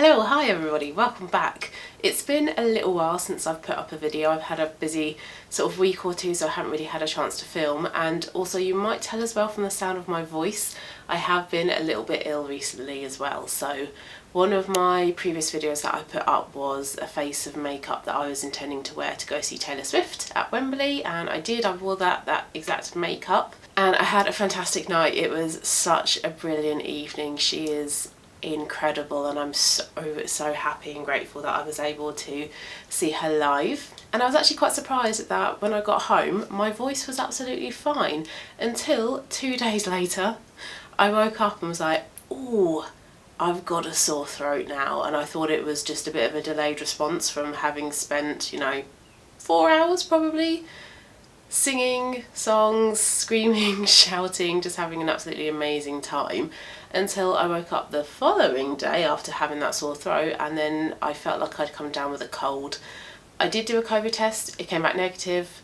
Hello, hi everybody, welcome back. It's been a little while since I've put up a video. I've had a busy sort of week or two, so I haven't really had a chance to film, and also you might tell as well from the sound of my voice, I have been a little bit ill recently as well. So one of my previous videos that I put up was a face of makeup that I was intending to wear to go see Taylor Swift at Wembley, and I wore that exact makeup and I had a fantastic night. It was such a brilliant evening. She is incredible and I'm so happy and grateful that I was able to see her live. And I was actually quite surprised that when I got home my voice was absolutely fine until 2 days later. I woke up and was like, oh, I've got a sore throat now, and I thought it was just a bit of a delayed response from having spent, 4 hours probably singing songs, screaming, shouting, just having an absolutely amazing time, until I woke up the following day after having that sore throat, and then I felt like I'd come down with a cold. I did do a COVID test, it came back negative,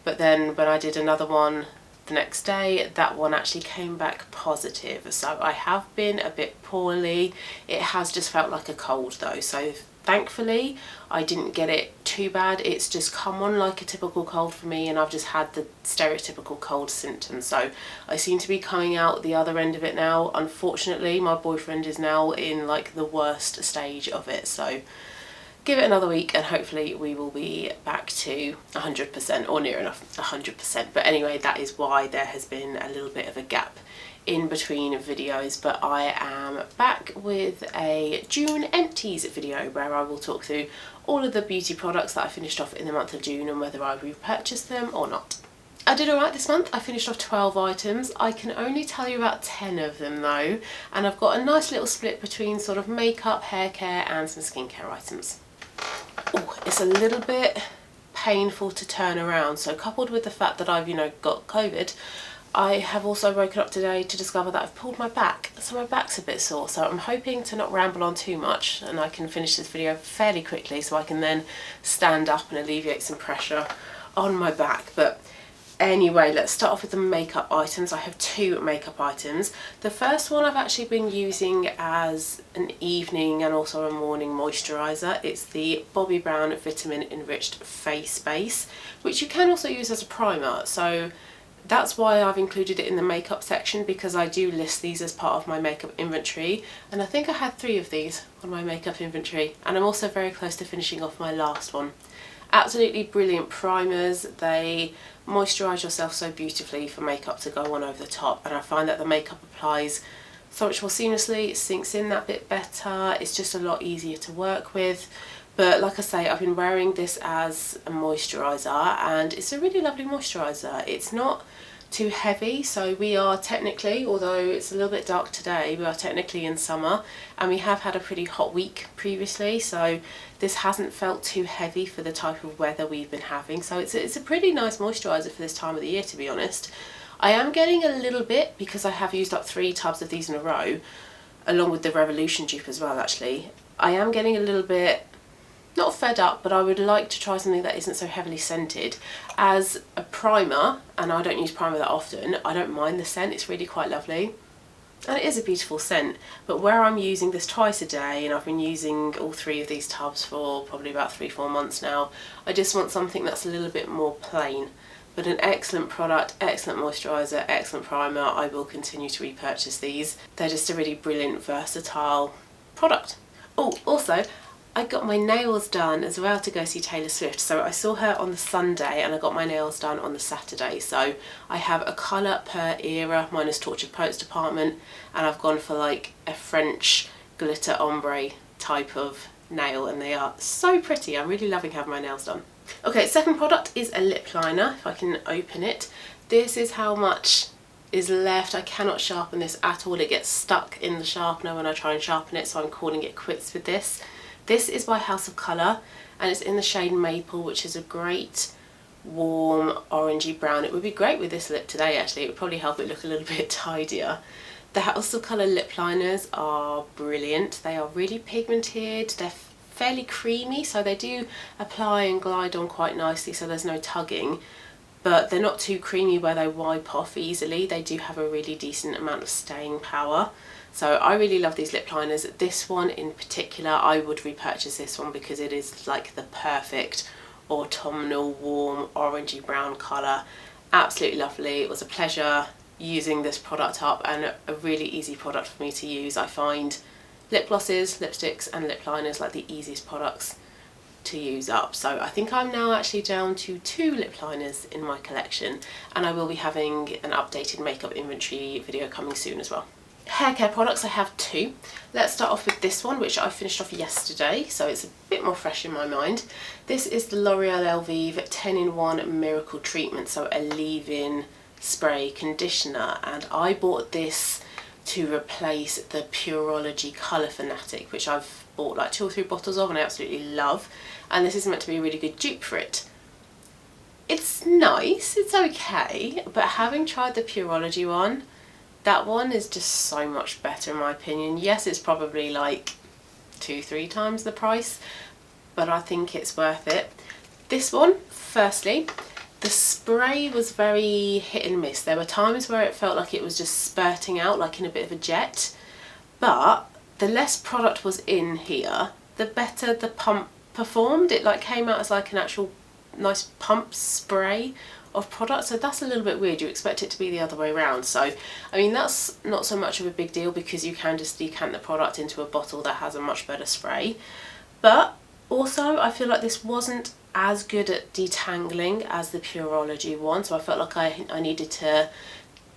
but then when I did another one the next day, that one actually came back positive. So I have been a bit poorly. It has just felt like a cold though, so thankfully I didn't get it too bad. It's just come on like a typical cold for me, and I've just had the stereotypical cold symptoms. So I seem to be coming out the other end of it now. Unfortunately, my boyfriend is now in like the worst stage of it. So give it another week and hopefully we will be back to 100% or near enough 100%. But anyway, that is why there has been a little bit of a gap in between videos, but I am back with a June Empties video where I will talk through all of the beauty products that I finished off in the month of June and whether I repurchased them or not. I did alright this month. I finished off 12 items. I can only tell you about 10 of them though, and I've got a nice little split between sort of makeup, hair care and some skincare items. Oh, it's a little bit painful to turn around, so coupled with the fact that I've got COVID, I have also woken up today to discover that I've pulled my back, so my back's a bit sore. So I'm hoping to not ramble on too much and I can finish this video fairly quickly so I can then stand up and alleviate some pressure on my back. But anyway, let's start off with the makeup items. I have 2 makeup items. The first one I've actually been using as an evening and also a morning moisturiser. It's the Bobbi Brown Vitamin Enriched Face Base, which you can also use as a primer. So that's why I've included it in the makeup section, because I do list these as part of my makeup inventory, and I think I had 3 of these on my makeup inventory, and I'm also very close to finishing off my last one. Absolutely brilliant primers. They moisturise yourself so beautifully for makeup to go on over the top, and I find that the makeup applies so much more seamlessly, it sinks in that bit better, it's just a lot easier to work with. But like I say, I've been wearing this as a moisturiser and it's a really lovely moisturiser. It's not too heavy, so we are technically, although it's a little bit dark today, we are technically in summer and we have had a pretty hot week previously, so this hasn't felt too heavy for the type of weather we've been having. So it's a pretty nice moisturiser for this time of the year, to be honest. I am getting a little bit, because I have used up 3 tubs of these in a row, along with the Revolution dupe as well actually, I am getting a little bit not fed up, but I would like to try something that isn't so heavily scented. As a primer, and I don't use primer that often, I don't mind the scent, it's really quite lovely. And it is a beautiful scent, but where I'm using this twice a day, and I've been using all 3 of these tubs for probably about 3-4 months now, I just want something that's a little bit more plain. But an excellent product, excellent moisturiser, excellent primer. I will continue to repurchase these. They're just a really brilliant, versatile product. Oh, also, I got my nails done as well to go see Taylor Swift. So I saw her on the Sunday and I got my nails done on the Saturday. So I have a colour per era, mine is Tortured Poets Department, and I've gone for like a French glitter ombre type of nail, and they are so pretty. I'm really loving having my nails done. Okay, second product is a lip liner, if I can open it. This is how much is left. I cannot sharpen this at all. It gets stuck in the sharpener when I try and sharpen it, so I'm calling it quits with this. This is by House of Colour and it's in the shade Maple, which is a great warm orangey brown. It would be great with this lip today actually, it would probably help it look a little bit tidier. The House of Colour lip liners are brilliant. They are really pigmented, they're fairly creamy, so they do apply and glide on quite nicely, so there's no tugging, but they're not too creamy where they wipe off easily. They do have a really decent amount of staying power. So I really love these lip liners. This one in particular, I would repurchase this one because it is like the perfect autumnal, warm, orangey brown colour. Absolutely lovely. It was a pleasure using this product up, and a really easy product for me to use. I find lip glosses, lipsticks and lip liners like the easiest products to use up. So I think I'm now actually down to 2 lip liners in my collection, and I will be having an updated makeup inventory video coming soon as well. Hair care products, I have 2. Let's start off with this one, which I finished off yesterday, so it's a bit more fresh in my mind. This is the L'Oreal Elvive 10-in-1 Miracle Treatment, so a leave-in spray conditioner, and I bought this to replace the Pureology Colour Fanatic, which I've bought like 2 or 3 bottles of and I absolutely love, and this is meant to be a really good dupe for it. It's nice, it's okay, but having tried the Pureology one, that one is just so much better in my opinion. Yes, it's probably like 2-3 times the price, but I think it's worth it. This one, firstly, the spray was very hit and miss. There were times where it felt like it was just spurting out like in a bit of a jet, but the less product was in here, the better the pump performed. It like came out as like an actual nice pump spray of product, so that's a little bit weird. You expect it to be the other way around. So I mean, that's not so much of a big deal because you can just decant the product into a bottle that has a much better spray. But also I feel like this wasn't as good at detangling as the Pureology one, so I felt like I needed to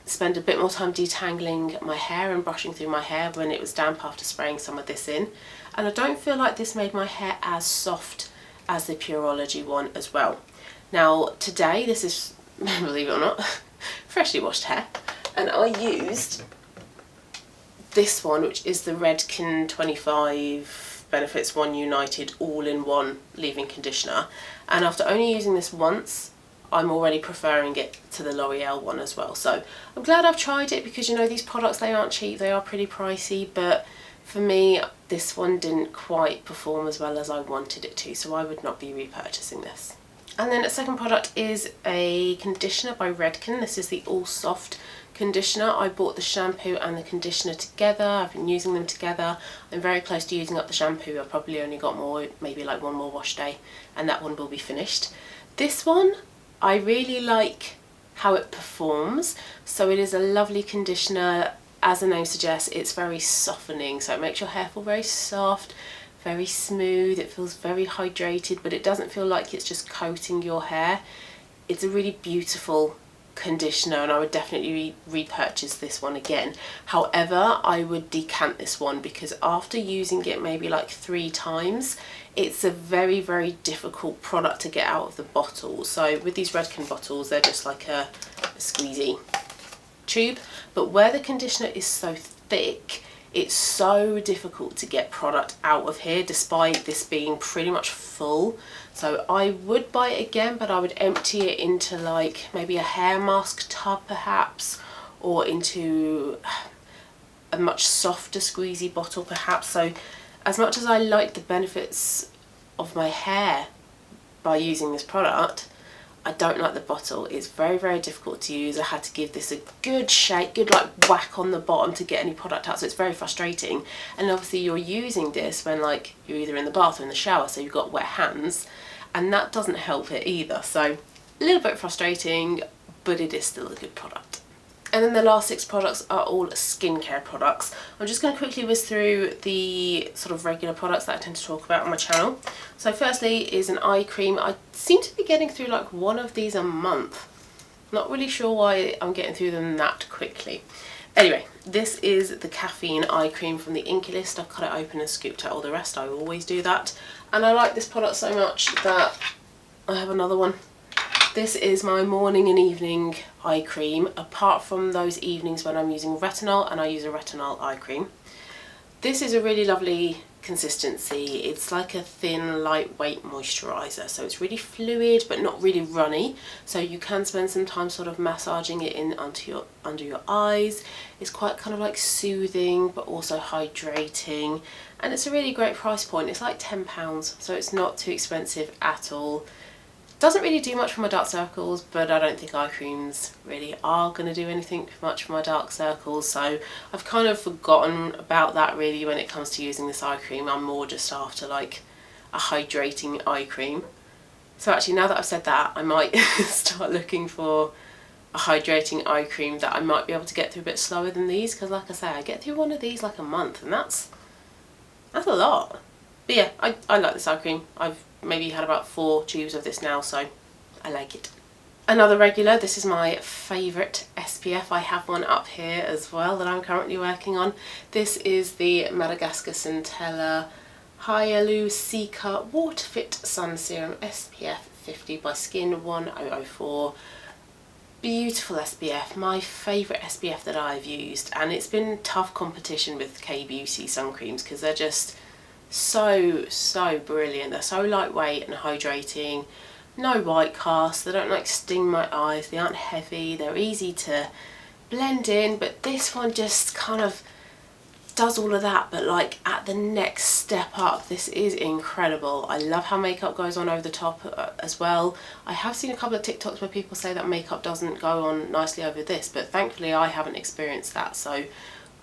spend a bit more time detangling my hair and brushing through my hair when it was damp after spraying some of this in. And I don't feel like this made my hair as soft as the Pureology one as well. Now today, this is, believe it or not, freshly washed hair, and I used this one, which is the Redken 25 Benefits One United all-in-one leave-in conditioner, and after only using this once, I'm already preferring it to the L'Oreal one as well. So I'm glad I've tried it because, you know, these products, they aren't cheap, they are pretty pricey, but for me this one didn't quite perform as well as I wanted it to, so I would not be repurchasing this. And then the second product is a conditioner by Redken. This is the All Soft conditioner. I bought the shampoo and the conditioner together. I've been using them together. I'm very close to using up the shampoo. I've probably only got more, maybe like 1 more wash day, and that one will be finished. This one, I really like how it performs. So it is a lovely conditioner. As the name suggests, it's very softening, so it makes your hair feel very soft, very smooth. It feels very hydrated, but it doesn't feel like it's just coating your hair. It's a really beautiful conditioner, and I would definitely repurchase this one again. However, I would decant this one because after using it maybe like 3 times, it's a very, very difficult product to get out of the bottle. So with these Redken bottles, they're just like a squeezy tube, but where the conditioner is so thick, it's so difficult to get product out of here despite this being pretty much full. So I would buy it again, but I would empty it into like maybe a hair mask tub perhaps, or into a much softer squeezy bottle perhaps. So as much as I like the benefits of my hair by using this product, I don't like the bottle. It's very, very difficult to use. I had to give this a good shake, good like whack on the bottom to get any product out, so it's very frustrating. And obviously you're using this when like you're either in the bath or in the shower, so you've got wet hands, and that doesn't help it either. So a little bit frustrating, but it is still a good product. And then the last 6 products are all skincare products. I'm just going to quickly whiz through the sort of regular products that I tend to talk about on my channel. So firstly is an eye cream. I seem to be getting through like 1 of these a month. Not really sure why I'm getting through them that quickly. Anyway, this is the caffeine eye cream from the Inkey List. I've cut it open and scooped out all the rest. I always do that. And I like this product so much that I have another one. This is my morning and evening eye cream, apart from those evenings when I'm using retinol, and I use a retinol eye cream. This is a really lovely consistency. It's like a thin, lightweight moisturiser, so it's really fluid but not really runny, so you can spend some time sort of massaging it in under your eyes. It's quite kind of like soothing but also hydrating, and it's a really great price point. It's like £10, so it's not too expensive at all. Doesn't really do much for my dark circles, but I don't think eye creams really are going to do anything much for my dark circles, so I've kind of forgotten about that really when it comes to using this eye cream. I'm more just after like a hydrating eye cream. So actually, now that I've said that, I might start looking for a hydrating eye cream that I might be able to get through a bit slower than these, because like I say, I get through one of these like a month, and that's a lot. But yeah, I like this eye cream. I've maybe had about 4 tubes of this now, so I like it. Another regular, this is my favourite SPF. I have one up here as well that I'm currently working on. This is the Madagascar Centella Hyalucica Water Fit Sun Serum SPF 50 by Skin 1004. Beautiful SPF, my favourite SPF that I've used, and it's been tough competition with K-Beauty sun creams because they're just so brilliant. They're so lightweight and hydrating, no white cast, they don't like sting my eyes, they aren't heavy, they're easy to blend in, but this one just kind of does all of that, but like at the next step up. This is incredible. I love how makeup goes on over the top as well. I have seen a couple of TikToks where people say that makeup doesn't go on nicely over this, but thankfully I haven't experienced that, so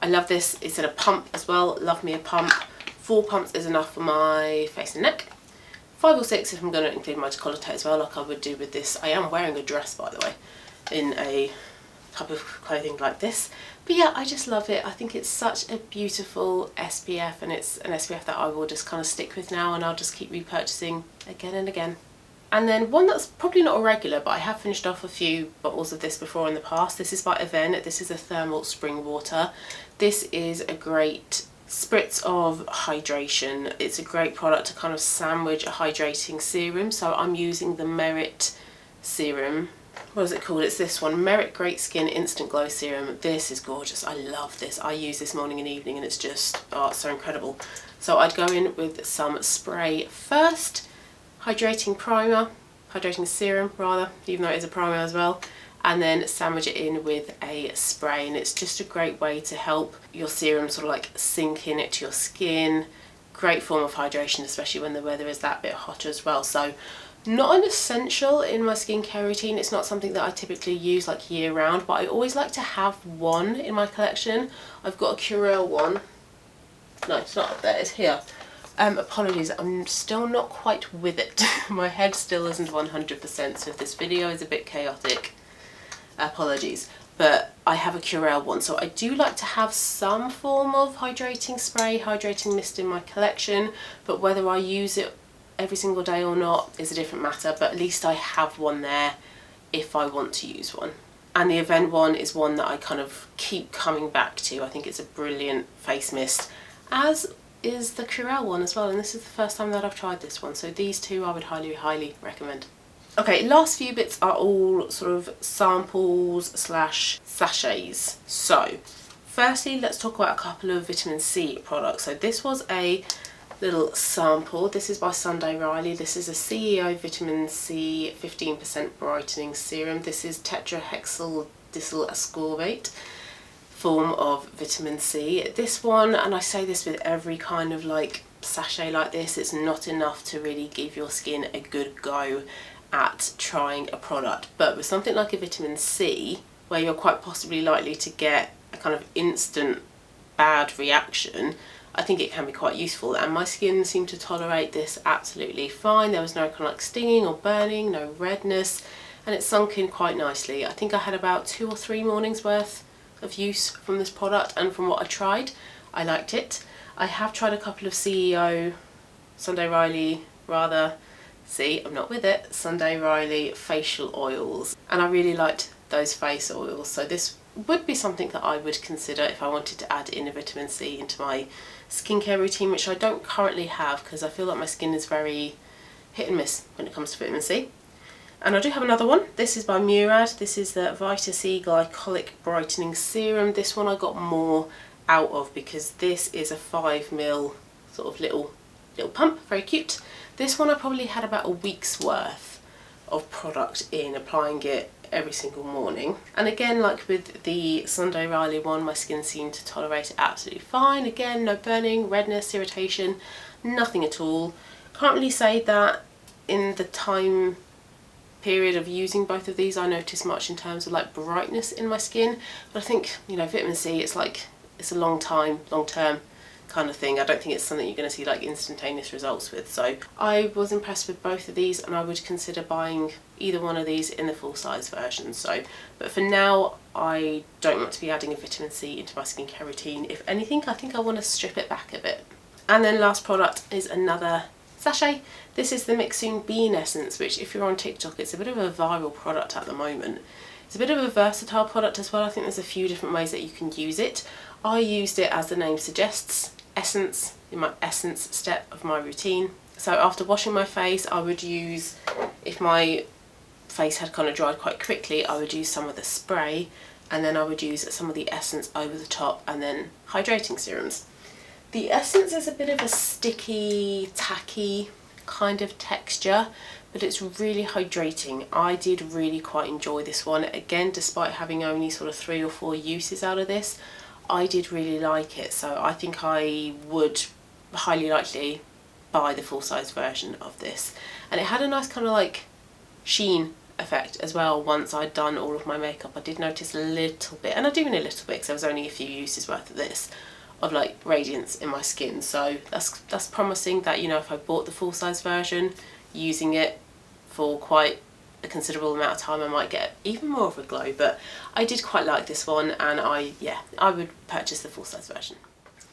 I love this. It's in a pump as well, love me a pump. 4 pumps is enough for my face and neck. 5 or 6 if I'm going to include my décolleté as well, like I would do with this. I am wearing a dress, by the way, in a type of clothing like this. But yeah, I just love it. I think it's such a beautiful SPF, and it's an SPF that I will just kind of stick with now, and I'll just keep repurchasing again and again. And then one that's probably not a regular, but I have finished off a few bottles of this before in the past. This is by Avène. This is a thermal spring water. This is a great spritz of hydration. It's a great product to kind of sandwich a hydrating serum. So I'm using the Merit serum. What is it called? It's this one, Merit Great Skin Instant Glow Serum. This is gorgeous. I love this. I use this morning and evening, and it's just, oh, it's so incredible. So I'd go in with some spray first, hydrating serum rather, even though it is a primer as well, and then sandwich it in with a spray, and it's just a great way to help your serum sort of like sink in it to your skin. Great form of hydration, especially when the weather is that bit hotter as well. So not an essential in my skincare routine. It's not something that I typically use like year round, but I always like to have one in my collection. I've got a Curel one. No, it's not up there, it's here. Apologies, I'm still not quite with it. My head still isn't 100%, so if this video is a bit chaotic, apologies. But I have a Curel one, so I do like to have some form of hydrating spray, hydrating mist in my collection, but whether I use it every single day or not is a different matter, but at least I have one there if I want to use one. And the Avène one is one that I kind of keep coming back to. I think it's a brilliant face mist, as is the Curel one as well, and this is the first time that I've tried this one, so these two I would highly recommend. Okay, last few bits are all sort of samples slash sachets. So firstly, let's talk about a couple of vitamin C products. So this was a little sample. This is by Sunday Riley. This is a CEO vitamin C 15% brightening serum. This is tetrahexyl disyl ascorbate form of vitamin C. This one, and I say this with every kind of like sachet like this, it's not enough to really give your skin a good go at trying a product, but with something like a vitamin C, where you're quite possibly likely to get a kind of instant bad reaction, I think it can be quite useful, and my skin seemed to tolerate this absolutely fine. There was no kind of like stinging or burning, no redness, and it sunk in quite nicely. I think I had about 2 or 3 mornings worth of use from this product, and from what I tried, I liked it. I have tried a couple of CEO, Sunday Riley rather, see, I'm not with it, Sunday Riley facial oils, and I really liked those face oils, so this would be something that I would consider if I wanted to add in a vitamin C into my skincare routine, which I don't currently have because I feel like my skin is very hit and miss when it comes to vitamin C. And I do have another one. This is by Murad. This is the Vita C Glycolic Brightening Serum. This one I got more out of because this is a 5ml sort of little pump, very cute. This one I probably had about a week's worth of product in, applying it every single morning. And again, like with the Sunday Riley one, my skin seemed to tolerate it absolutely fine. Again, no burning, redness, irritation, nothing at all. Can't really say that in the time period of using both of these I noticed much in terms of like brightness in my skin, but I think, you know, vitamin C, it's like, it's a long term kind of thing. I don't think it's something you're going to see like instantaneous results with. So I was impressed with both of these, and I would consider buying either one of these in the full size version. So, but for now I don't want to be adding a vitamin C into my skincare routine. If anything, I think I want to strip it back a bit. And then last product is another sachet. This is the Mixing Bean Essence, which if you're on TikTok, it's a bit of a viral product at the moment. It's a bit of a versatile product as well. I think there's a few different ways that you can use it. I used it, as the name suggests, essence, in my essence step of my routine. So after washing my face, I would use, if my face had kind of dried quite quickly, I would use some of the spray, and then I would use some of the essence over the top, and then hydrating serums. The essence is a bit of a sticky, tacky kind of texture, but it's really hydrating. I did really quite enjoy this one. Again, despite having only sort of 3 or 4 uses out of this, I did really like it. So I think I would highly likely buy the full size version of this. And it had a nice kind of like sheen effect as well. Once I'd done all of my makeup, I did notice a little bit, and I do mean a little bit because there was only a few uses worth of this, of like radiance in my skin. So that's promising that, you know, if I bought the full size version, using it for quite a considerable amount of time, I might get even more of a glow. But I did quite like this one, and I would purchase the full size version.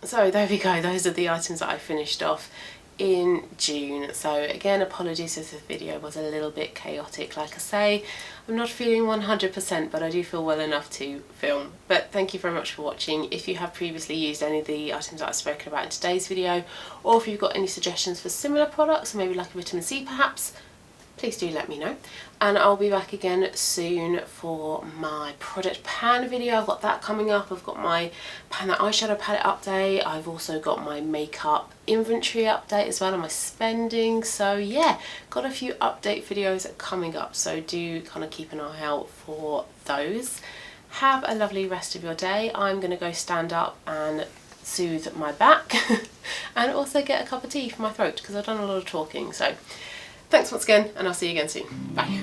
So there we go, those are the items that I finished off in June. So again, apologies if the video was a little bit chaotic. Like I say, I'm not feeling 100%, but I do feel well enough to film. But thank you very much for watching. If you have previously used any of the items that I've spoken about in today's video, or if you've got any suggestions for similar products, or maybe like a vitamin C perhaps, please do let me know. And I'll be back again soon for my product pan video. I've got that coming up. I've got my pan eyeshadow palette update. I've also got my makeup inventory update as well, and my spending. So yeah, got a few update videos coming up, so do kind of keep an eye out for those. Have a lovely rest of your day. I'm going to go stand up and soothe my back and also get a cup of tea for my throat because I've done a lot of talking. So thanks once again, and I'll see you again soon. Bye.